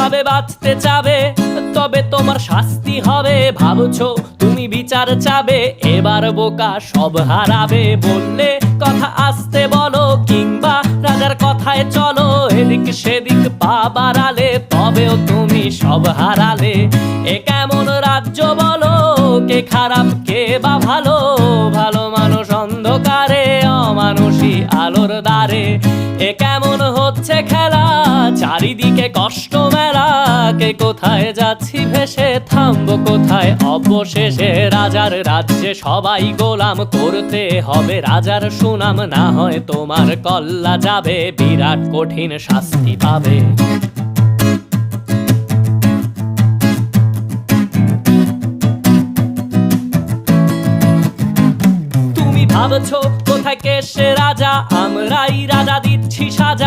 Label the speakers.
Speaker 1: ভাবে বাঁচতে চাবে, তবে তোমার শাস্তি হবে। ভাবছো তুমি বিচার চাবে, এবার বোকা সব হারাবে। বললে কথা আসতে বলো, কিংবা রাজার কথায় চলো, এদিক সেদিক পা বাড়ালে তবেও তুমি সব হারালে। এ কেমন রাজ্য বলো, কে খারাপ কে বা ভালো? ভালো মানুষ অন্ধকারে, অমানুষী আলোর দ্বারে। এ কেমন হচ্ছে খেলা, চারিদিকে কষ্ট মেলা। কে কোথায় যাচ্ছি ভেসে, থামবো কোথায় অবশেষে? রাজার রাজ্যে সবাই গোলাম, করতে হবে রাজার সুনাম। না হয় তোমার কল্লা যাবে, বিরাট কঠিন শাস্তি পাবে। ভাবছো কোথায় কে সে রাজা, আমরাই রাজা দিচ্ছি সাজা।